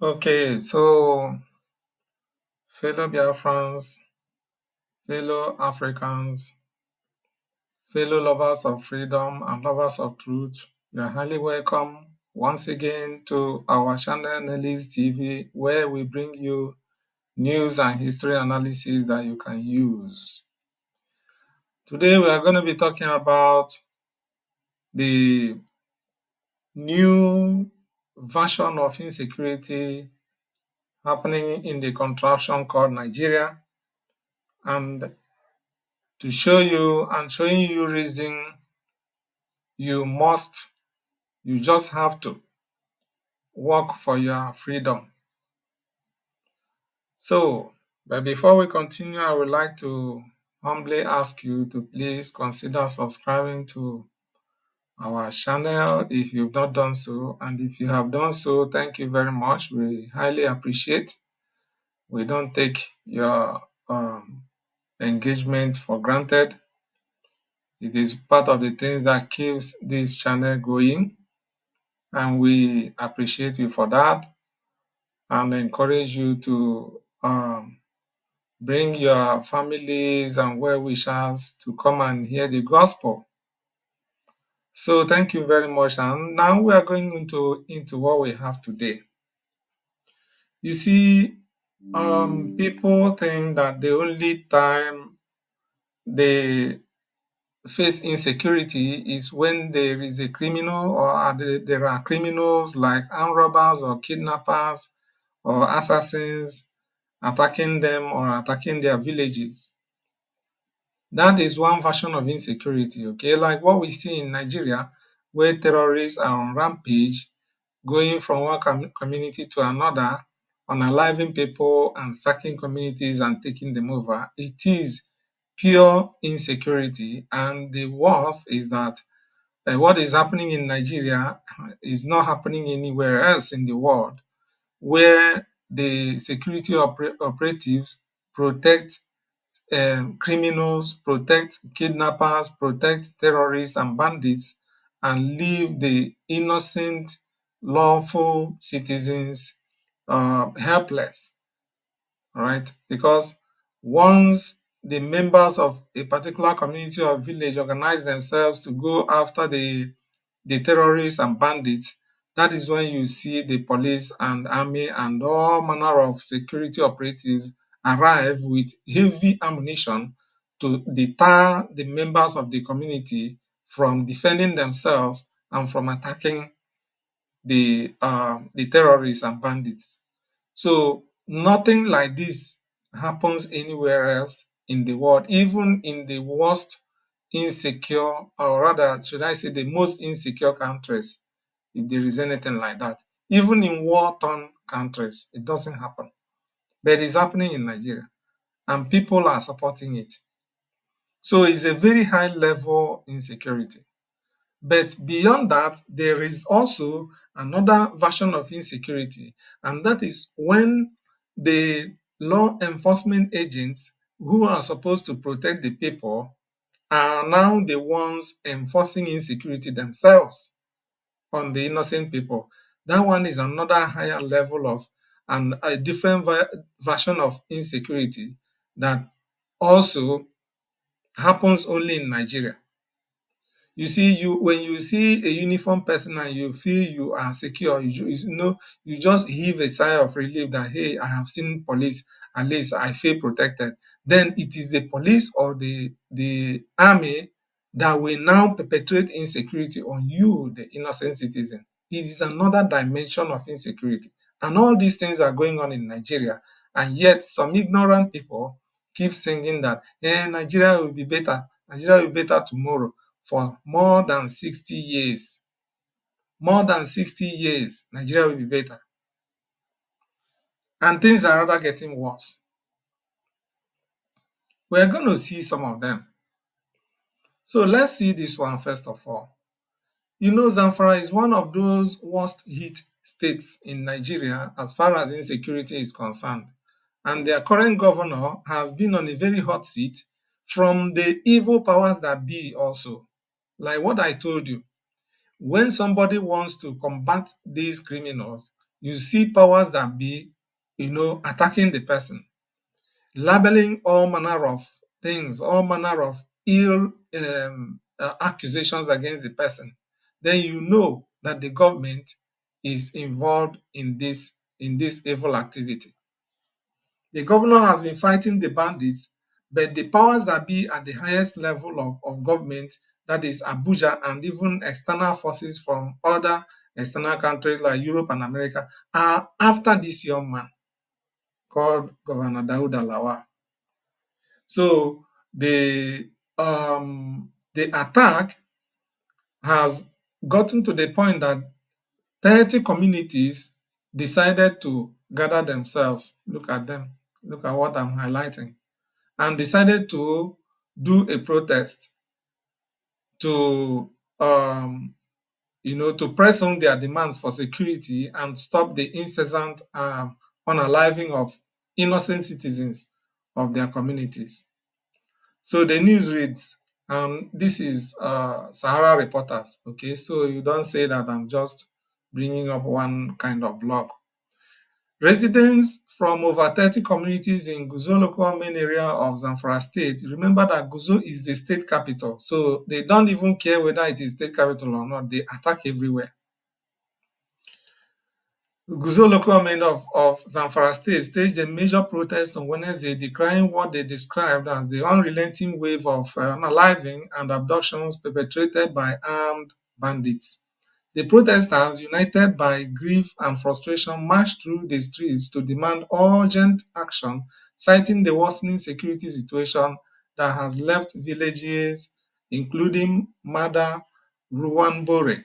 Okay, so fellow Biafrans, fellow Africans, fellow lovers of freedom and lovers of truth, you are highly welcome once again to our channel Nelly's TV, where we bring you news and history analysis that you can use. Today we are going to be talking about the new version of insecurity happening in the contraption called Nigeria, and to show you and showing you reason you just have to work for your freedom. So, but before we continue, I would like to humbly ask you to please consider subscribing to our channel if you've not done so. And if you have done so, thank you very much. We highly appreciate. We don't take your engagement for granted. It is part of the things that keeps this channel going, and we appreciate you for that and encourage you to bring your families and well-wishers to come and hear the gospel. So thank you very much. And now we are going into what we have today. You see, people think that the only time they face insecurity is when there is a criminal or there are criminals like armed robbers or kidnappers or assassins attacking them or attacking their villages. That is one version of insecurity, okay? Like what we see in Nigeria, where terrorists are on rampage, going from one community to another, unaliving people and sacking communities and taking them over. It is pure insecurity. And the worst is that what is happening in Nigeria is not happening anywhere else in the world, where the security operatives protect criminals, protect kidnappers, protect terrorists and bandits, and leave the innocent, lawful citizens helpless. All right, because once the members of a particular community or village organize themselves to go after the terrorists and bandits, that is when you see the police and army and all manner of security operatives arrive with heavy ammunition to deter the members of the community from defending themselves and from attacking the terrorists and bandits. So nothing like this happens anywhere else in the world, even in the worst insecure, or rather, should I say, the most insecure countries, if there is anything like that. Even in war-torn countries, it doesn't happen. But it's happening in Nigeria, and people are supporting it. So it's a very high level insecurity. But beyond that, there is also another version of insecurity, and that is when the law enforcement agents who are supposed to protect the people are now the ones enforcing insecurity themselves on the innocent people. That one is another higher level of and a different version of insecurity that also happens only in Nigeria. You see, when you see a uniformed person and you feel you are secure, you just heave a sigh of relief that, hey, I have seen police, at least I feel protected. Then it is the police or the army that will now perpetuate insecurity on you, the innocent citizen. It is another dimension of insecurity. And all these things are going on in Nigeria. And yet some ignorant people keep singing that, hey, Nigeria will be better. Nigeria will be better tomorrow. For more than 60 years. More than 60 years, Nigeria will be better. And things are rather getting worse. We're going to see some of them. So let's see this one first of all. You know, Zamfara is one of those worst hit states in Nigeria as far as insecurity is concerned. And their current governor has been on a very hot seat from the evil powers that be also. Like what I told you. When somebody wants to combat these criminals, you see powers that be, attacking the person, labeling all manner of things, all manner of ill accusations against the person, then you know that the government is involved in this evil activity. The governor has been fighting the bandits, but the powers that be at the highest level of government, that is Abuja, and even external forces from other external countries like Europe and America, are after this young man called Governor Daouda Lawal. So the attack has gotten to the point that 30 communities decided to gather themselves. Look at them. Look at what I'm highlighting. And decided to do a protest to to press on their demands for security and stop the incessant unaliving of innocent citizens of their communities. So the news reads, this is Sahara Reporters, okay? So you don't say that I'm just bringing up one kind of blog. Residents from over 30 communities in Guzo local main area of Zamfara state, remember that Guzo is the state capital, so they don't even care whether it is state capital or not, they attack everywhere. Guzo local government of Zamfara State staged a major protest on Wednesday, decrying what they described as the unrelenting wave of unaliving and abductions perpetrated by armed bandits. The protesters, united by grief and frustration, marched through the streets to demand urgent action, citing the worsening security situation that has left villages including Mada, Ruwanbore,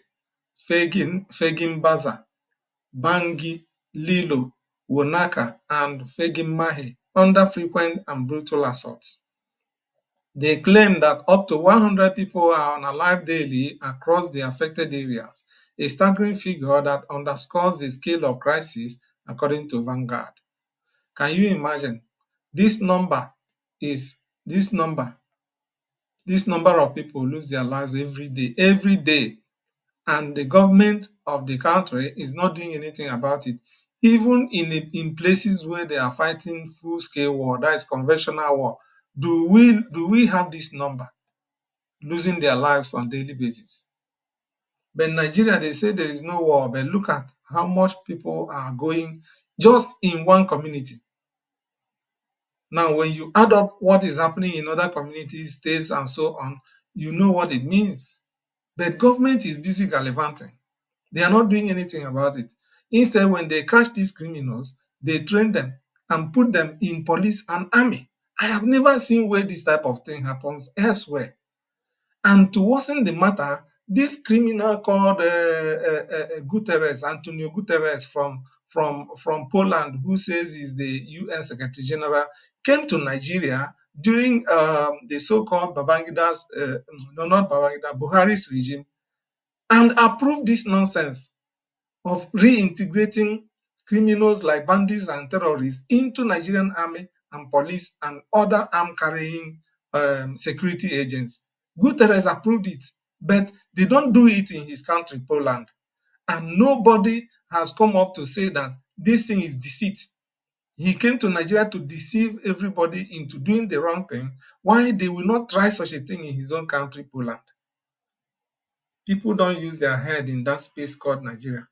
Fegin Baza, Bangi, Lilo, Wonaka, and Fegin under frequent and brutal assaults. They claim that up to 100 people are unalive daily across the affected areas, a staggering figure that underscores the scale of crisis, according to Vanguard. Can you imagine? This number of people lose their lives every day, and the government of the country is not doing anything about it. Even in places where they are fighting full-scale war, that is conventional war, do we have this number losing their lives on daily basis? But in Nigeria, they say there is no war, but look at how much people are going just in one community. Now, when you add up what is happening in other communities, states, and so on, you know what it means. But government is busy gallivanting. They are not doing anything about it. Instead, when they catch these criminals, they train them and put them in police and army. I have never seen where this type of thing happens elsewhere. And to worsen the matter, this criminal called Antonio Guterres from Poland, who says he's the UN Secretary General, came to Nigeria during the so-called Buhari's regime, and approved this nonsense of reintegrating criminals like bandits and terrorists into Nigerian army and police and other arm-carrying security agents. Guterres approved it, but they don't do it in his country, Poland. And nobody has come up to say that this thing is deceit. He came to Nigeria to deceive everybody into doing the wrong thing. Why they will not try such a thing in his own country, Poland? People don't use their head in that space called Nigeria.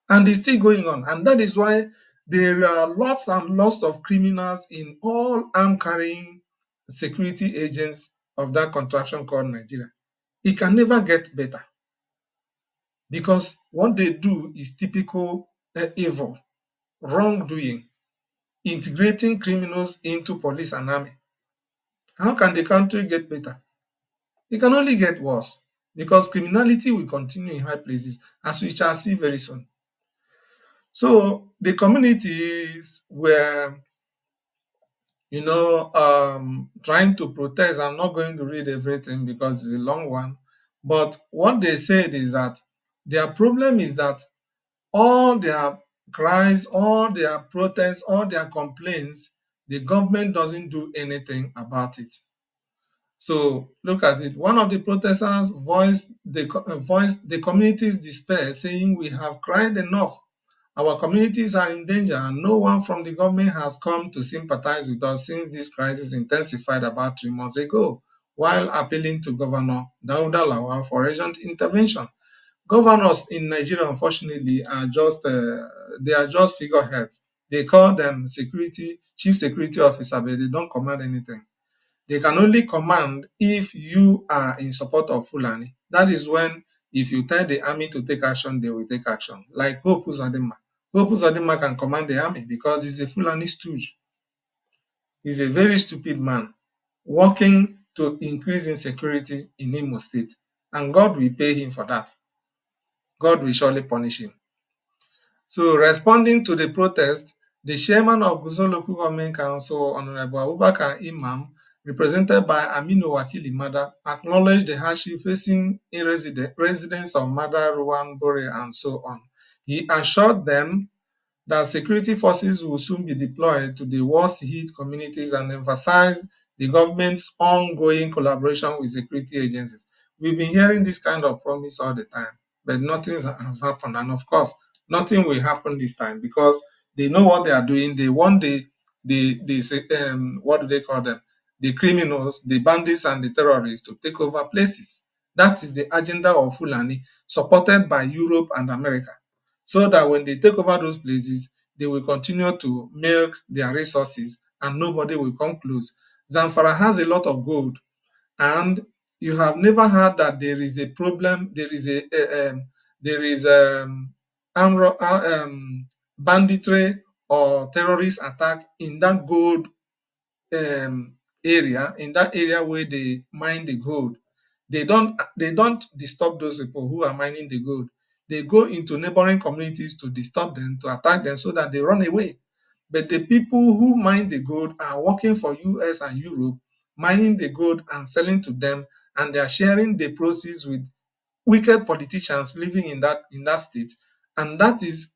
And it's still going on. And that is why there are lots and lots of criminals in all arm-carrying security agents of that contraption called Nigeria. It can never get better, because what they do is typical evil, wrongdoing, integrating criminals into police and army. How can the country get better? It can only get worse, because criminality will continue in high places, as we shall see very soon. So the communities were, trying to protest. I'm not going to read everything because it's a long one. But what they said is that their problem is that all their cries, all their protests, all their complaints, the government doesn't do anything about it. So look at it. One of the protesters voiced the community's despair, saying, "We have cried enough. Our communities are in danger, and no one from the government has come to sympathize with us since this crisis intensified about 3 months ago, while appealing to Governor Dauda Lawal for urgent intervention. Governors in Nigeria, unfortunately, they are just figureheads. They call them chief security officer, but they don't command anything. They can only command if you are in support of Fulani. That is when, if you tell the army to take action, they will take action. Like Hope Uzodinma. Hope Uzodinma can command the army because he's a Fulani stooge. He's a very stupid man working to increase insecurity in Imo State. And God will pay him for that. God will surely punish him. So, responding to the protest, the chairman of Guzau Local Government Council, Honorable Abubakar Imam, represented by Aminu Wakili Mada, acknowledged the hardship facing residents of Mada, Ruwan, Bore, and so on. He assured them that security forces will soon be deployed to the worst hit communities and emphasized the government's ongoing collaboration with security agencies. We've been hearing this kind of promise all the time, but nothing has happened. And of course, nothing will happen this time because they know what they are doing. They want what do they call them? The criminals, the bandits, and the terrorists to take over places. That is the agenda of Fulani, supported by Europe and America, so that when they take over those places, they will continue to milk their resources and nobody will come close. Zamfara has a lot of gold, and you have never heard that there is a problem, there is banditry or terrorist attack in that gold area, in that area where they mine the gold. They don't disturb those people who are mining the gold. They go into neighboring communities to disturb them, to attack them so that they run away. But the people who mine the gold are working for US and Europe, mining the gold and selling to them, and they are sharing the proceeds with wicked politicians living in that state. And that is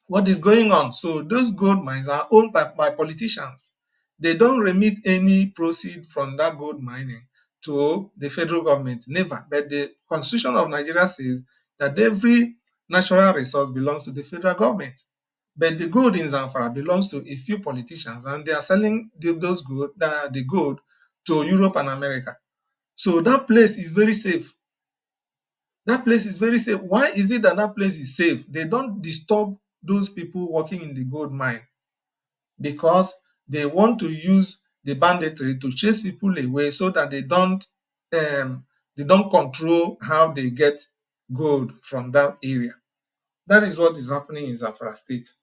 what is going on. So those gold mines are owned by politicians. They don't remit any proceed from that gold mining to the federal government, never. But the Constitution of Nigeria says that every natural resource belongs to the federal government. But the gold in Zamfara belongs to a few politicians, and they are selling the gold to Europe and America. So that place is very safe. That place is very safe. Why is it that that place is safe? They don't disturb those people working in the gold mine because they want to use the banditry to chase people away so that they don't control how they get gold from that area. That is what is happening in Zamfara State.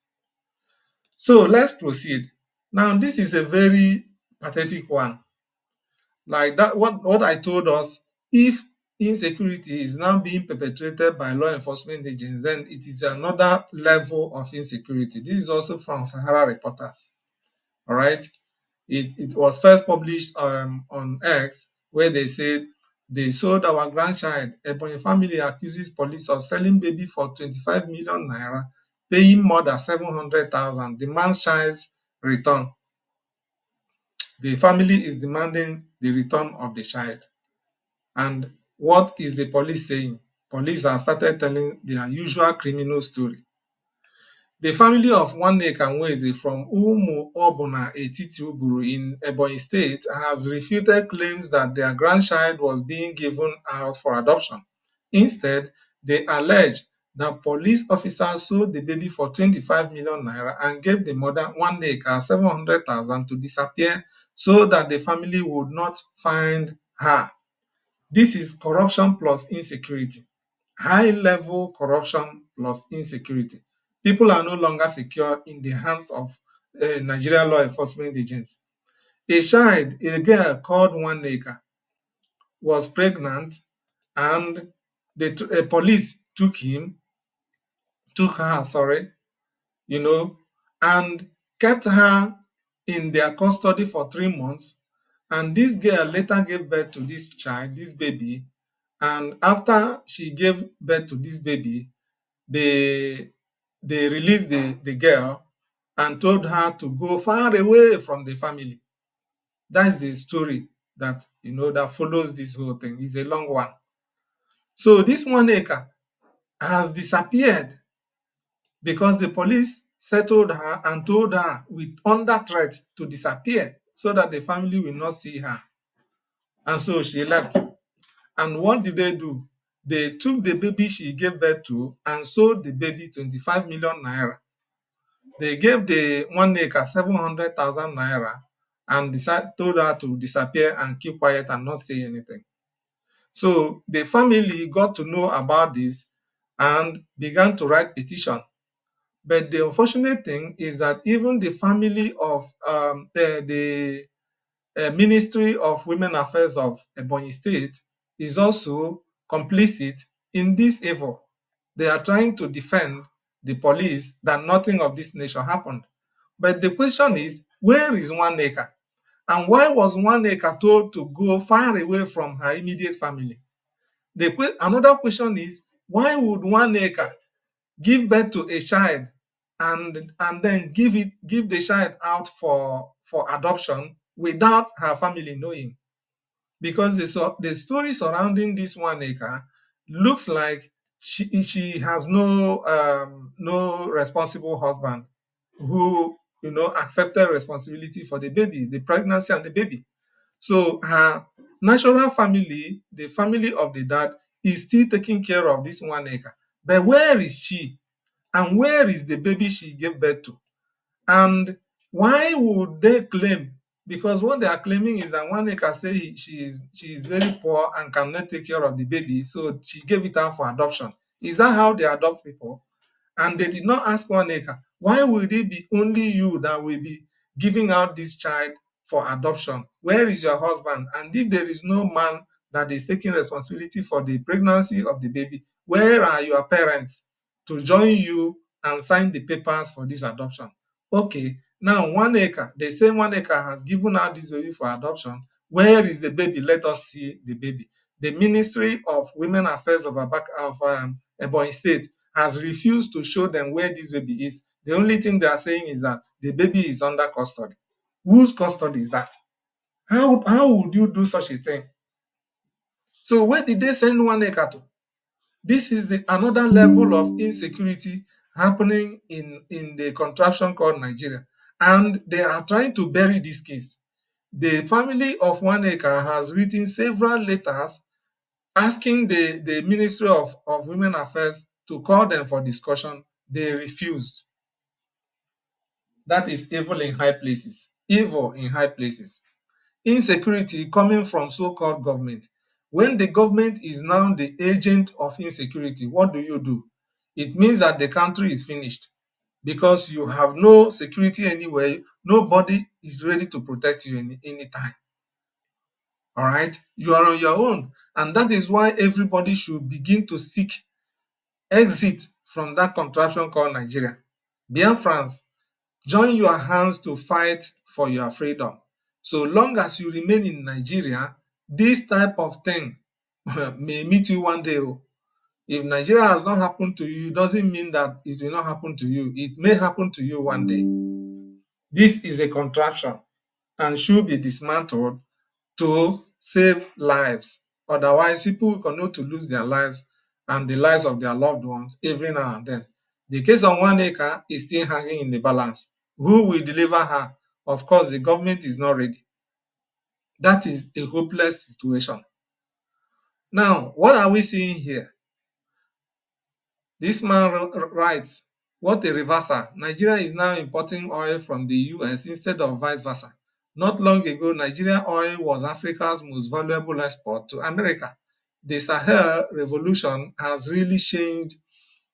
So let's proceed. Now, this is a very pathetic one. Like that, what I told us, if insecurity is now being perpetrated by law enforcement agents, then it is another level of insecurity. This is also from Sahara Reporters. All right. It was first published on X, where they said they sold our grandchild. Ebony family accuses police of selling baby for 25 million naira, paying more than 700,000, demands child's return. The family is demanding the return of the child. And what is the police saying? Police have started telling their usual criminal story. The family of Nwaneka Nweze from Umu Obuna Etiti Uburu in Ebonyi State has refuted claims that their grandchild was being given out for adoption. Instead, they allege that police officers sold the baby for 25 million naira and gave the mother Nwaneka 700,000 to disappear so that the family would not find her. This is corruption plus insecurity. High-level corruption plus insecurity. People are no longer secure in the hands of Nigerian law enforcement agents. A girl called Nwaneka, was pregnant, and the police took her, and kept her in their custody for 3 months. And this girl later gave birth to this child, this baby. And after she gave birth to this baby, they released the girl and told her to go far away from the family. That's the story that follows this whole thing. It's a long one. So this one acre has disappeared. because the police settled her and told her with under threat to disappear so that the family will not see her. And so she left. And what did they do? They took the baby she gave birth to and sold the baby 25 million naira. They gave the one acre 700,000 naira and told her to disappear and keep quiet and not say anything. So the family got to know about this and began to write petition. But the unfortunate thing is that even the family of the Ministry of Women Affairs of Ebonyi State is also complicit in this evil. They are trying to defend the police that nothing of this nature happened. But the question is, where is Nwaneka? And why was Nwaneka told to go far away from her immediate family? Another question is, why would Nwaneka give birth to a child and then give the child out for adoption without her family knowing? Because the story surrounding this Nwaneka looks like she has no responsible husband who accepted responsibility for the baby, the pregnancy and the baby. So her natural family, the family of the dad, is still taking care of this Nwaneka. But where is she? And where is the baby she gave birth to? And why would they claim? Because what they are claiming is that Nwaneka say she is very poor and cannot take care of the baby, so she gave it out for adoption. Is that how they adopt people? And they did not ask Nwaneka, why will it be only you that will be giving out this child for adoption? Where is your husband? And if there is no man that is taking responsibility for the pregnancy of the baby, where are your parents to join you and sign the papers for this adoption? Okay, now Nwaneka, they say Nwaneka has given out this baby for adoption. Where is the baby? Let us see the baby. The Ministry of Women Affairs of Ebonyi State has refused to show them where this baby is. The only thing they are saying is that the baby is under custody. Whose custody is that? How would you do such a thing? So where did they send Nwaneka to? This is another level of insecurity happening in the contraption called Nigeria. And they are trying to bury this case. The family of Nwaneka has written several letters asking the Ministry of Women Affairs to call them for discussion. They refused. That is evil in high places. Evil in high places. Insecurity coming from so-called government. When the government is now the agent of insecurity, what do? It means that the country is finished because you have no security anywhere. Nobody is ready to protect you anytime. All right? You are on your own. And that is why everybody should begin to seek exit from that contraption called Nigeria. Biafrans, join your hands to fight for your freedom. So long as you remain in Nigeria, this type of thing may meet you one day. If Nigeria has not happened to you, it doesn't mean that it will not happen to you. It may happen to you one day. This is a contraption and should be dismantled to save lives. Otherwise, people will continue to lose their lives and the lives of their loved ones every now and then. The case of Nwaneka is still hanging in the balance. Who will deliver her? Of course, the government is not ready. That is a hopeless situation. Now, what are we seeing here? This man writes, what a reversal. Nigeria is now importing oil from the US instead of vice versa. Not long ago, Nigeria oil was Africa's most valuable export to America. The Sahel revolution has really changed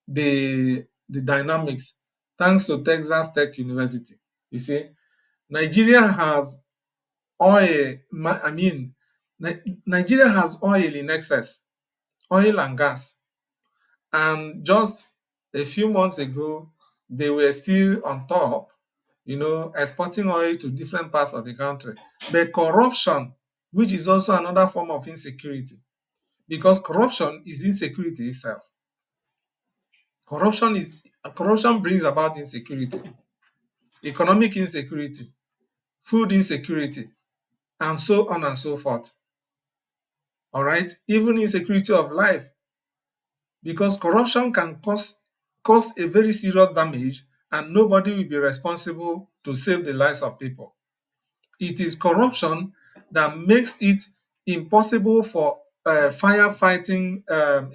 the dynamics thanks to Texas Tech University. You see, Nigeria has oil, Nigeria has oil in excess, oil and gas. And just a few months ago, they were still on top, exporting oil to different parts of the country. But corruption, which is also another form of insecurity, because corruption is insecurity itself. Corruption brings about insecurity, economic insecurity, food insecurity, and so on and so forth. All right, even insecurity of life, because corruption can cause cause a very serious damage, and nobody will be responsible to save the lives of people. It is corruption that makes it impossible for a firefighting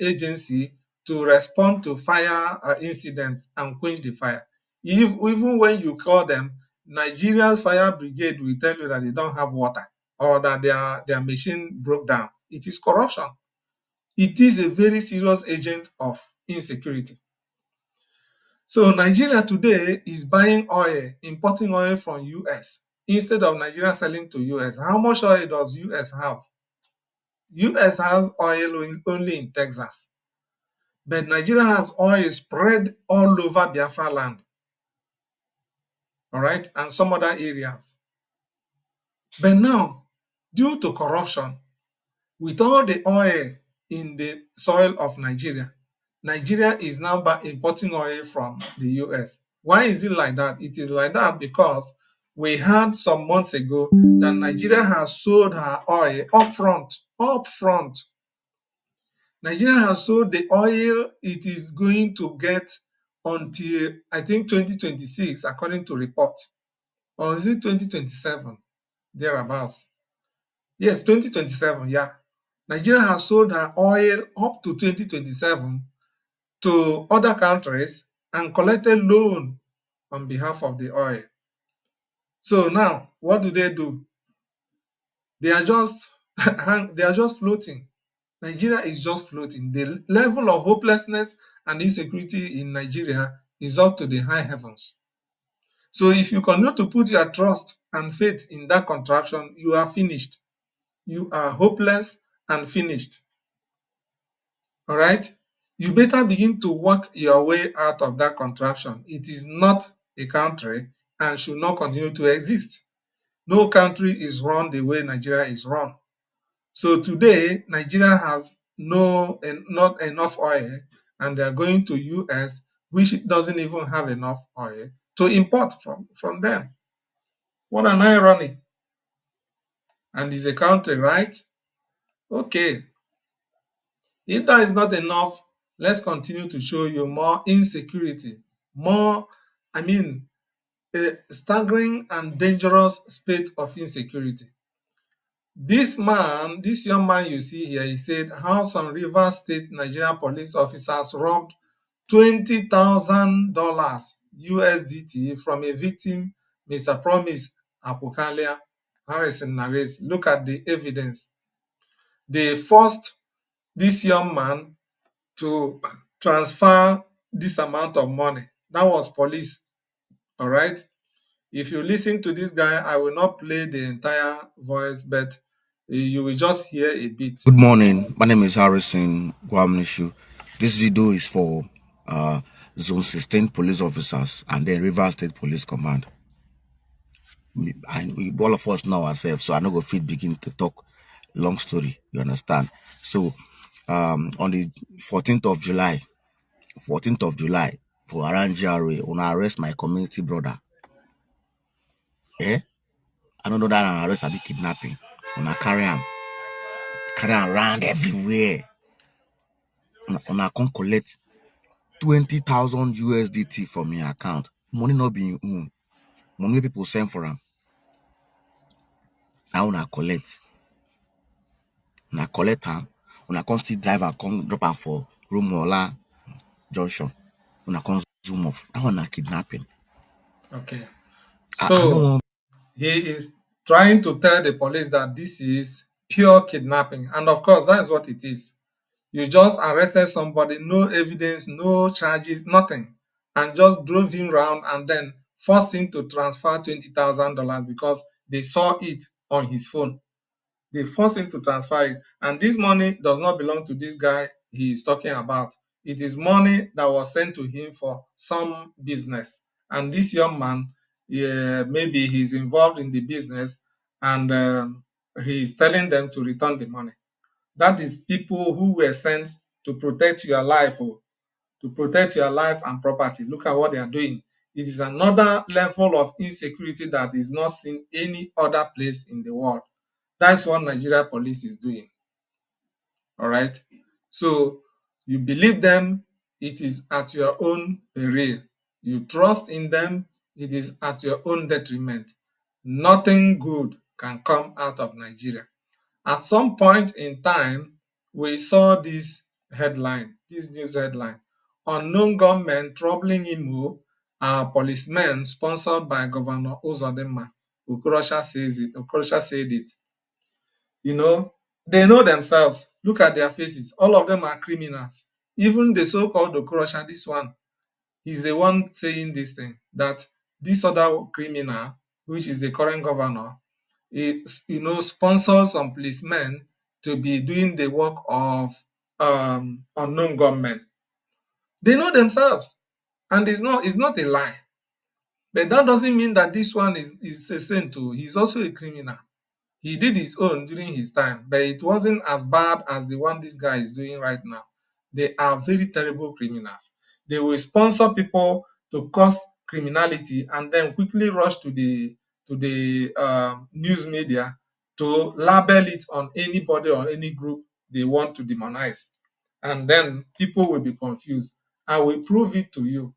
agency to respond to fire incidents and quench the fire. Even when you call them, Nigeria's fire brigade will tell you that they don't have water or that their machine broke down. It is corruption. It is a very serious agent of insecurity. So Nigeria today is buying oil, importing oil from US instead of Nigeria selling to US. How much oil does US have? US has oil only in Texas, but Nigeria has oil spread all over Biafra land, all right, and some other areas. But now, due to corruption, with all the oil in the soil of Nigeria, Nigeria is now importing oil from the US. Why is it like that? It is like that because we heard some months ago that Nigeria has sold her oil upfront. Nigeria has sold the oil it is going to get until, I think, 2026, according to report. Or is it 2027? Thereabouts. Yes, 2027, yeah. Nigeria has sold her oil up to 2027 to other countries and collected loan on behalf of the oil. So now, what do? They are just they are just floating. Nigeria is just floating. The level of hopelessness and insecurity in Nigeria is up to the high heavens. So if you continue to put your trust and faith in that contraption, you are finished. You are hopeless and finished. All right? You better begin to work your way out of that contraption. It is not a country and should not continue to exist. No country is run the way Nigeria is run. So today, Nigeria has not enough oil, and they are going to US, which doesn't even have enough oil, to import from them. What an irony. And it's a country, right? Okay. If that is not enough, let's continue to show you more insecurity, more, a staggering and dangerous state of insecurity. This young man you see here, he said how some Rivers State Nigerian police officers robbed $20,000 USDT from a victim, Mr. Promise Apokalia. Harrison narrates. Look at the evidence. They forced this young man to transfer this amount of money. That was police. All right. If you listen to this guy, I will not play the entire voice, but you will just hear a bit. Good morning. My name is Harrison Guamnishu. This video is for Zone 16 police officers and then River State Police Command. All of us know ourselves, so I no go fit begin to talk long story. You understand? So, on the 14th of July, for around GRA, I arrest my community brother. Eh? I don't know that an arrest I be kidnapping. I carry him around everywhere. I come collect 20,000 USDT from your account. Money not being own. Money people send for them. Now I collect. When I collect them, when I come still drive and come drop am for Rumola Junction. When I come zoom off. That one kidnapping. Okay. I don't So want. he is trying to tell the police that this is pure kidnapping. And of course, that is what it is. You just arrested somebody, no evidence, no charges, nothing, and just drove him around and then forced him to transfer $20,000 because they saw it on his phone. They forced him to transfer it. And this money does not belong to this guy he is talking about. It is money that was sent to him for some business. And this young man, maybe he's involved in the business and he is telling them to return the money. That is people who were sent to protect your life, to protect your life and property. Look at what they are doing. It is another level of insecurity that is not seen any other place in the world. That's what Nigeria police is doing. All right. So you believe them, it is at your own peril. You trust in them, it is at your own detriment. Nothing good can come out of Nigeria. At some point in time, we saw this headline, this news headline: unknown gunmen troubling Imo are policemen sponsored by Governor Uzodinma. Okorocha says it. Okorocha said it. You know, they know themselves. Look at their faces. All of them are criminals. Even the so-called Okorocha, this one, he's the one saying this thing, that this other criminal, which is the current governor, it, sponsors some policemen to be doing the work of unknown gunmen. They know themselves, and it's not a lie. But that doesn't mean that this one is a saint too. He's also a criminal. He did his own during his time, but it wasn't as bad as the one this guy is doing right now. They are very terrible criminals. They will sponsor people to cause criminality and then quickly rush to the news media to label it on anybody or any group they want to demonize. And then people will be confused. I will prove it to you.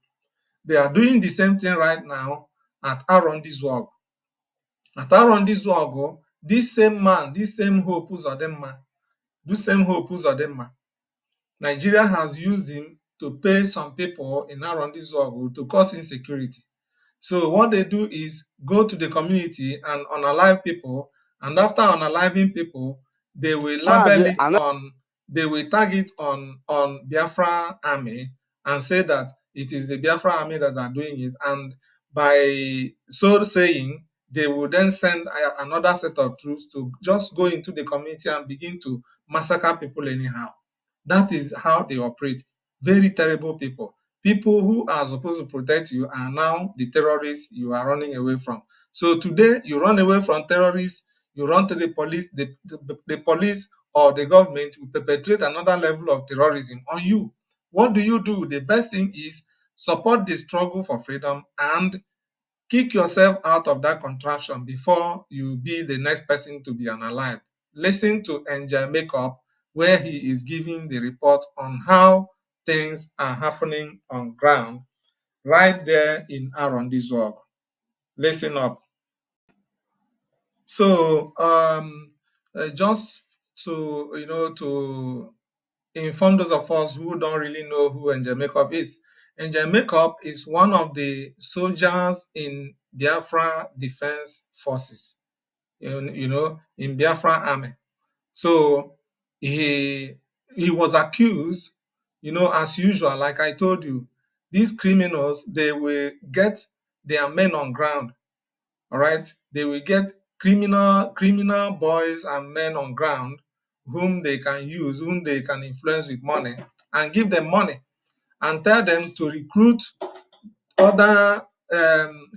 They are doing the same thing right now at Aaron Diswag. At Aaron Diswag, this same man, this same Hope Uzodinma, Nigeria has used him to pay some people in Arondizwago to cause insecurity. So what they do is go to the community and unalive people, and after unaliving people, they will label Maazị it on, they will tag it on Biafra army and say that it is the Biafra army that are doing it. And by so saying, they will then send another set of troops to just go into the community and begin to massacre people anyhow. That is how they operate. Very terrible people. People who are supposed to protect you are now the terrorists you are running away from. So today you run away from terrorists, you run to the police, the police or the government will perpetrate another level of terrorism on you. What do? The best thing is support the struggle for freedom and kick yourself out of that contraption before you be the next person to be unalive. Listen to Angel Makeup, where he is giving the report on how things are happening on ground right there in Arondizwag. Listen up. So, just to inform those of us who don't really know who Angel Makeup is. Angel Makeup is one of the soldiers in Biafra Defense Forces, in Biafra Army. So he was accused, as usual, like I told you, these criminals, they will get their men on ground, all right? They will get criminal boys and men on ground whom they can use, whom they can influence with money, and give them money and tell them to recruit other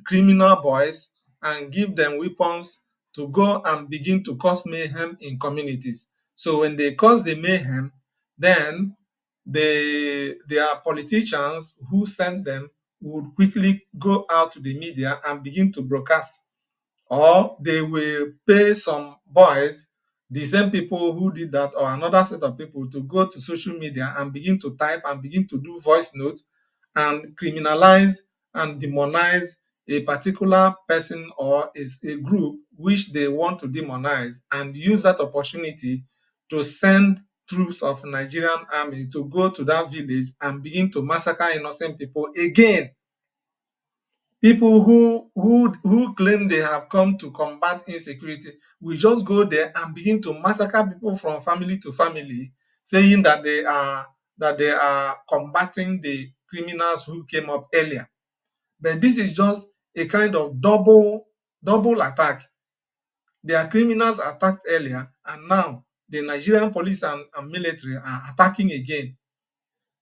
criminal boys and give them weapons to go and begin to cause mayhem in communities. So when they cause the mayhem, then their politicians who send them would quickly go out to the media and begin to broadcast, or they will pay some boys, the same people who did that, or another set of people, to go to social media and begin to type and begin to do voice note and criminalize and demonize a particular person or is a group which they want to demonize, and use that opportunity to send troops of Nigerian army to go to that village and begin to massacre innocent people again. People who claim they have come to combat insecurity will just go there and begin to massacre people from family to family, saying that they are combating the criminals who came up earlier. But this is just a kind of double attack. Their criminals attacked earlier, and now the Nigerian police and military are attacking again.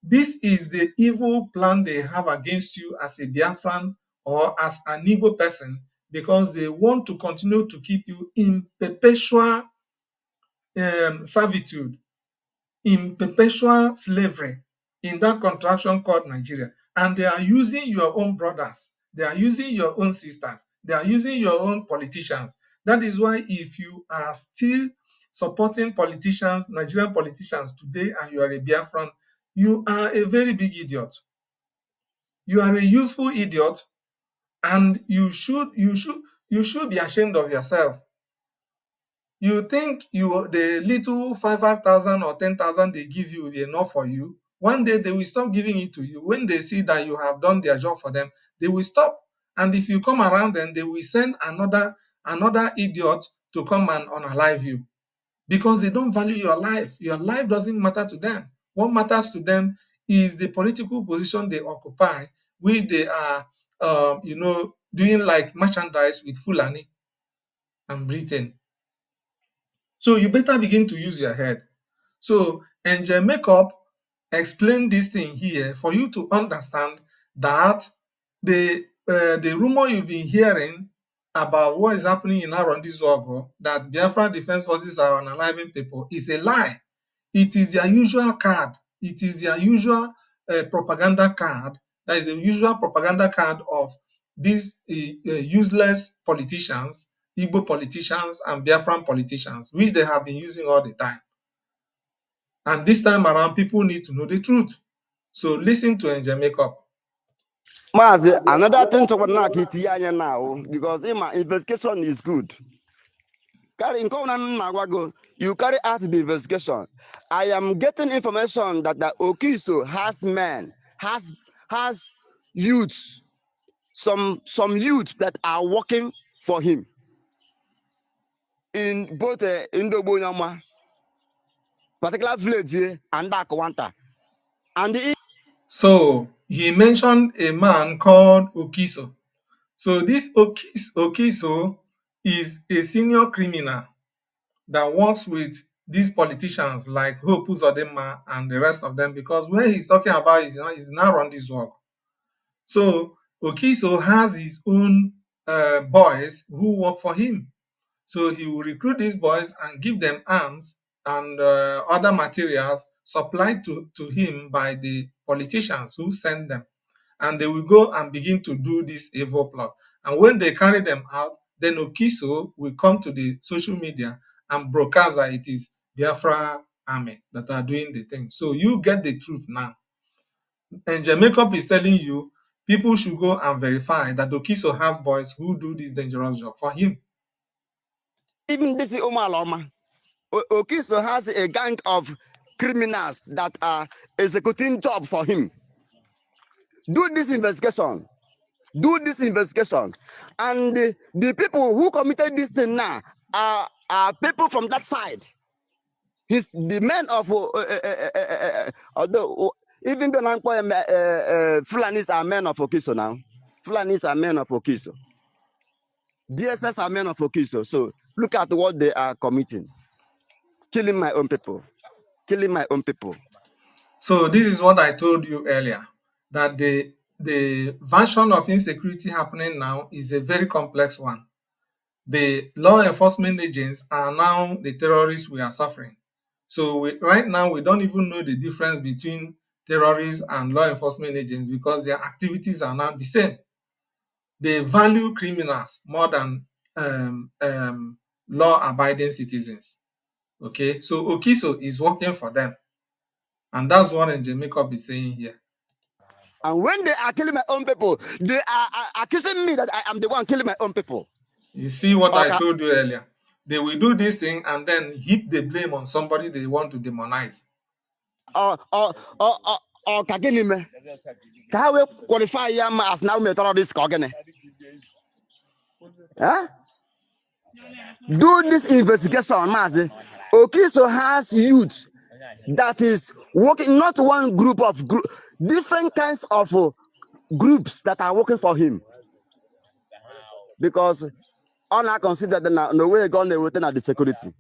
This is the evil plan they have against you as a Biafran or as an Igbo person, because they want to continue to keep you in perpetual servitude, in perpetual slavery in that contraption called Nigeria. And they are using your own brothers, they are using your own sisters, they are using your own politicians. That is why if you are still supporting politicians, Nigerian politicians today, and you are a Biafran, you are a very big idiot. You are a useful idiot, and you should be ashamed of yourself. You think the little 5,000 or 10,000 they give you will be enough for you? One day they will stop giving it to you. When they see that you have done their job for them, they will stop. And if you come around, then they will send another idiot to come and unalive you, because they don't value your life. Your life doesn't matter to them. What matters to them is the political position they occupy, which they are, doing like merchandise with Fulani and Britain. So you better begin to use your head. So Angel Makeup explained this thing here for you to understand that the rumor you've been hearing about what is happening in Arondizuogo, that Biafra Defense Forces are unaliving people, is a lie. It is their usual card. It is their usual propaganda card. That is the usual propaganda card of these useless politicians, Igbo politicians, and Biafran politicians, which they have been using all the time. And this time around, people need to know the truth. So listen to Angel Makeup. Mazi, another thing to now, because my investigation is good. You carry out the investigation. I am getting information that the Okiso has men, has youths, some youths that are working for him in both Indobonyama, particular village here, and Akwanta. And the So he mentioned a man called Okiso. So this Okiso is a senior criminal that works with these politicians like Hope Uzodinma and the rest of them, because where he's talking about is now on this work. So Okiso has his own boys who work for him. So he will recruit these boys and give them arms and other materials supplied to him by the politicians who send them. And they will go and begin to do this evil plot. And when they carry them out, then Okiso will come to the social media and broadcast that it is Biafra army that are doing the thing. So you get the truth now. And Makeup is telling you people should go and verify that Okiso has boys who do this dangerous job for him. even this Omaloma, Okiso has a gang of criminals that are executing job for him. Do this investigation. Do this investigation. And the people who committed this thing now are people from that side. He's the men of although even though Fulanis are men of Okiso now. Fulanis are men of Okiso. DSS are men of Okiso. So look at what they are committing. Killing my own people. Killing my own people. So this is what I told you earlier, that the version of insecurity happening now is a very complex one. The law enforcement agents are now the terrorists we are suffering. So right now, we don't even know the difference between terrorists and law enforcement agents, because their activities are now the same. They value criminals more than law-abiding citizens. Okay, so Okiso is working for them. And that's what Angel Makeup is saying here. And when they are killing my own people, they are accusing me that I am the one killing my own people. You see what I Okay. told you earlier? They will do this thing and then heap the blame on somebody they want to demonize. Kaginime. Can we qualify him as now a terrorist? Huh? Do this investigation, Mazi. Okiso has youth that is working, not one group of different kinds of groups that are working for him. Because all I consider that no way gone within at the security.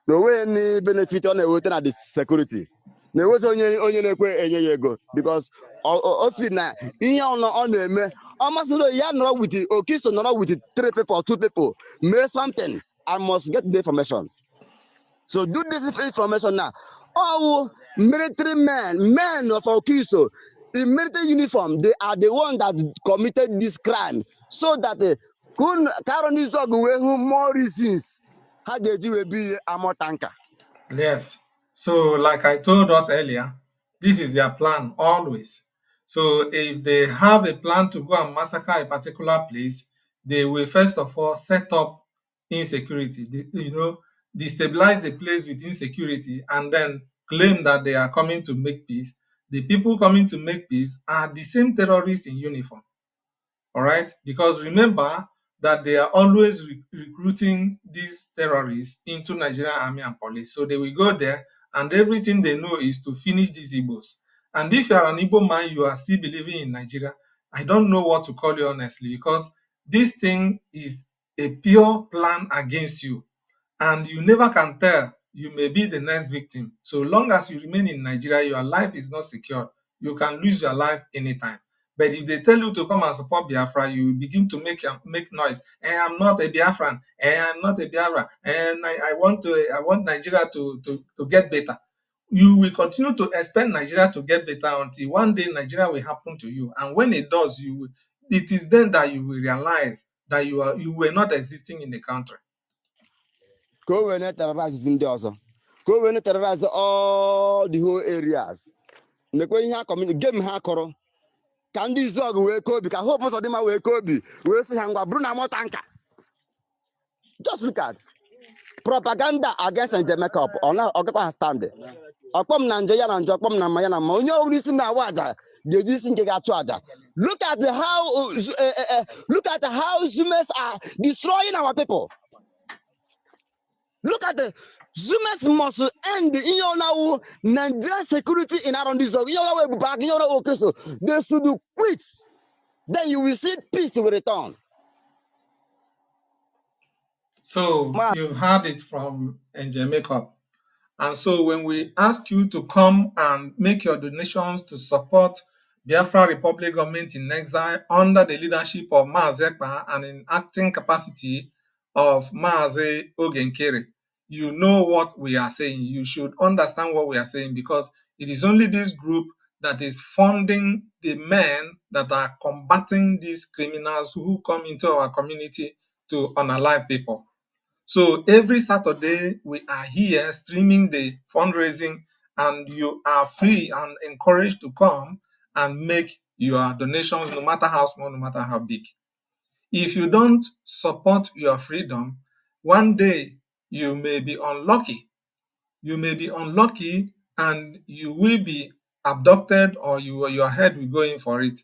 No way any benefit on within at the security. No way only enye ego, because often ihe ọ na-eme almost ya nọrọ with Okiso nọrọ with 3 people or 2 people make something. I must get the information. So do this information now. All military men of Okiso in military uniform, they are the one that committed this crime. So that Karen is more reasons. How did you be a more tanker? Yes. So, like I told us earlier, This is their plan always. So if they have a plan to go and massacre a particular place, they will first of all set up insecurity, destabilize the place with insecurity, and then claim that they are coming to make peace. The people coming to make peace are the same terrorists in uniform. All right, because remember that they are always recruiting these terrorists into Nigerian army and police. So they will go there, and everything they know is to finish these Igbos. And if you are an Igbo man, you are still believing in Nigeria, I don't know what to call you honestly, because this thing is a pure plan against you, and you never can tell. You may be the next victim. So long as you remain in Nigeria, your life is not secure. You can lose your life anytime. But if they tell you to come and support Biafra, you begin to make noise. I'm not a Biafran. I'm not a Biafra. And I want Nigeria to get better. You will continue to expect Nigeria to get better until one day Nigeria will happen to you. And when it does, it is then that you will realize that you were not existing in the country. Ka o wee na-terrorize ndị ọzọ, ka o wee na-terrorize all the whole areas. Nekwe ihe game ha kọrọ ka ndị izu ọgụ wee kee obi, ka Hope Uzodimma wee kee obi, wee sị ha ngwa bụrụ na mọta nka. Just look at propaganda against Njemeka ọgakwa ha stand. Ọkpọm na njọ ya na njọ, ọkpọm na mma ya na mma, onye ọbụla isi na-awa aja ga-eji isi nke ga-achụ aja. Look at how Zumes are destroying our people. Look at the Zumes must end in your now Nigerian security in around this. They should quit. Then you will see peace will return. So you've heard it from Njemeka. And so when we ask you to come and make your donations to support Biafra Republic government in exile under the leadership of Maazị Ekpa and in acting capacity of Maazị Ogenkere, you know what we are saying. You should understand what we are saying, because it is only this group that is funding the men that are combating these criminals who come into our community to unalive people. So every Saturday, we are here streaming the fundraising, and you are free and encouraged to come and make your donations, no matter how small, no matter how big. If you don't support your freedom, one day you may be unlucky. You may be unlucky and you will be abducted, or your head will go in for it.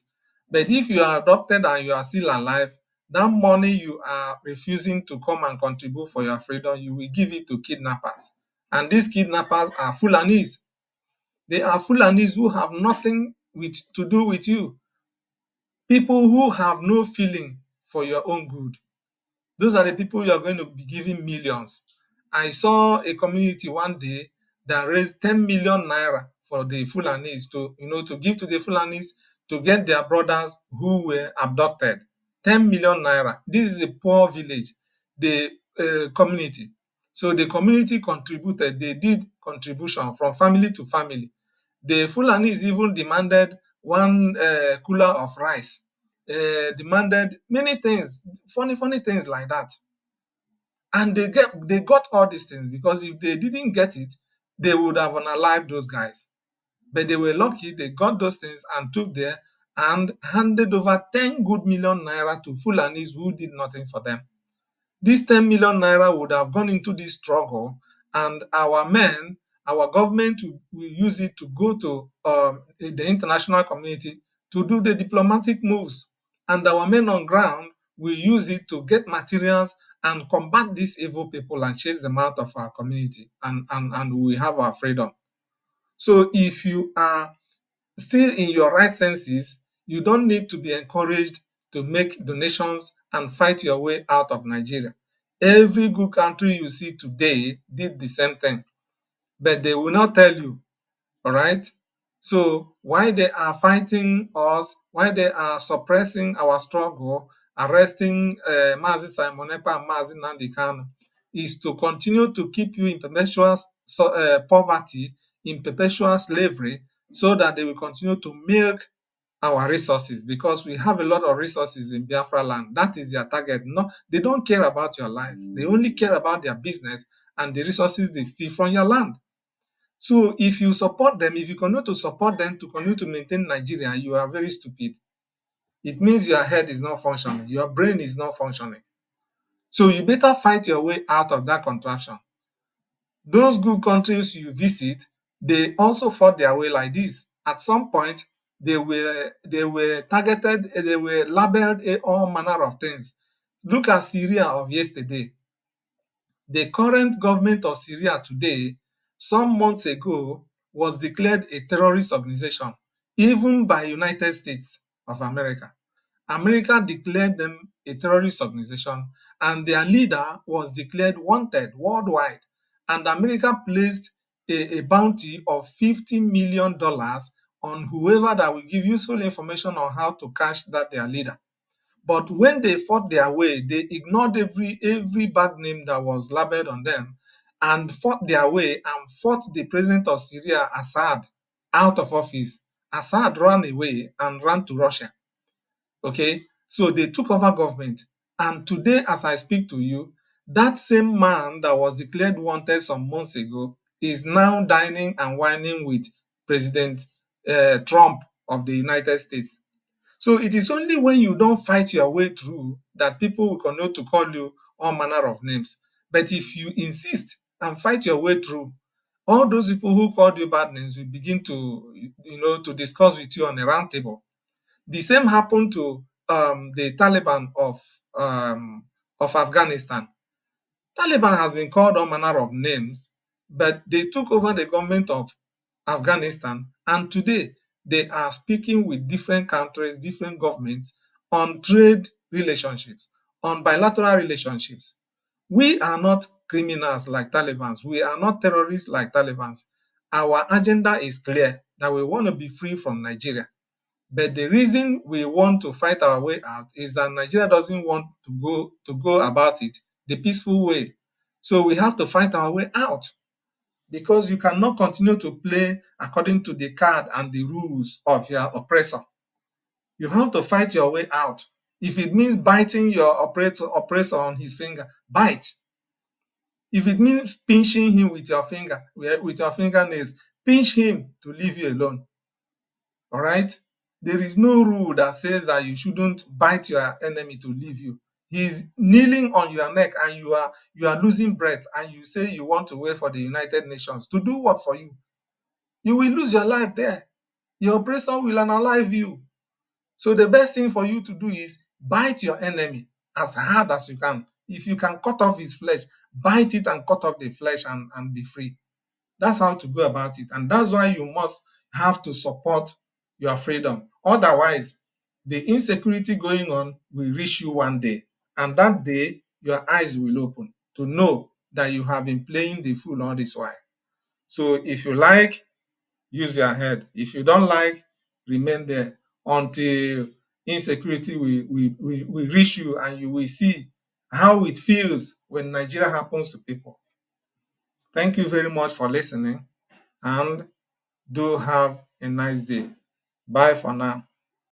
But if you are adopted and you are still alive, that money you are refusing to come and contribute for your freedom, you will give it to kidnappers. And these kidnappers are Fulanis. They are Fulanis who have nothing to do with you. People who have no feeling for your own good. Those are the people you are going to be giving millions. I saw a community one day that raised 10 million naira for the Fulanis to give to the Fulanis to get their brothers who were abducted. 10 million naira. This is a poor village, the community. So the community contributed. They did contribution from family to family. The Fulanis even demanded one cooler of rice. Demanded many things, funny things like that. And they got all these things, because if they didn't get it, they would have unalived those guys. But they were lucky, they got those things and took there and handed over 10 good million naira to Fulanis who did nothing for them. This 10 million naira would have gone into this struggle, and our men, our government will use it to go to the international community to do the diplomatic moves. And our men on ground will use it to get materials and combat these evil people and chase them out of our community, and we have our freedom. So if you are still in your right senses, you don't need to be encouraged to make donations and fight your way out of Nigeria. Every good country you see today did the same thing, but they will not tell you, all right? So why they are fighting us, why they are suppressing our struggle, arresting Mazi Simon Ekpa and Mazi Nnamdi Kanu, is to continue to keep you in perpetual poverty, in perpetual slavery, so that they will continue to milk our resources, because we have a lot of resources in Biafra land. That is their target. No, they don't care about your life. They only care about their business and the resources they steal from your land. So if you support them, if you continue to support them to continue to maintain Nigeria, you are very stupid. It means your head is not functioning, your brain is not functioning. So you better fight your way out of that contraption. Those good countries you visit, they also fought their way like this. At some point, they were targeted, they were labeled all manner of things. Look at Syria of yesterday. The current government of Syria today, some months ago, was declared a terrorist organization, even by United States of America. America declared them a terrorist organization, and their leader was declared wanted worldwide. And America placed a bounty of $50 million on whoever that will give useful information on how to catch that their leader. But when they fought their way, they ignored every bad name that was labeled on them and fought their way and fought the president of Syria, Assad, out of office. Assad ran away and ran to Russia. Okay, so they took over government. And today, as I speak to you, that same man that was declared wanted some months ago is now dining and whining with President Trump of the United States. So it is only when you don't fight your way through that people will continue to call you all manner of names. But if you insist and fight your way through, all those people who called you bad names will begin to, to discuss with you on a round table. The same happened to the Taliban of Afghanistan. Taliban has been called all manner of names, but they took over the government of Afghanistan, and today they are speaking with different countries, different governments on trade relationships, on bilateral relationships. We are not criminals like Taliban. We are not terrorists like Taliban. Our agenda is clear that we want to be free from Nigeria. But the reason we want to fight our way out is that Nigeria doesn't want to go about it the peaceful way. So we have to fight our way out, because you cannot continue to play according to the card and the rules of your oppressor. You have to fight your way out. If it means biting your oppressor on his finger, bite. If it means pinching him with your fingernails, pinch him to leave you alone. All right? There is no rule that says that you shouldn't bite your enemy to leave you. He's kneeling on your neck and you are losing breath, and you say you want to wait for the United Nations to do what for you? You will lose your life there. Your oppressor will unalive you. So the best thing for you to do is bite your enemy as hard as you can. If you can cut off his flesh, bite it and cut off the flesh and be free. That's how to go about it. And that's why you must have to support your freedom. Otherwise, the insecurity going on will reach you one day. And that day, your eyes will open to know that you have been playing the fool all this while. So if you like, use your head. If you don't like, remain there until insecurity will reach you, and you will see how it feels when Nigeria happens to people. Thank you very much for listening, and do have a nice day. Bye for now.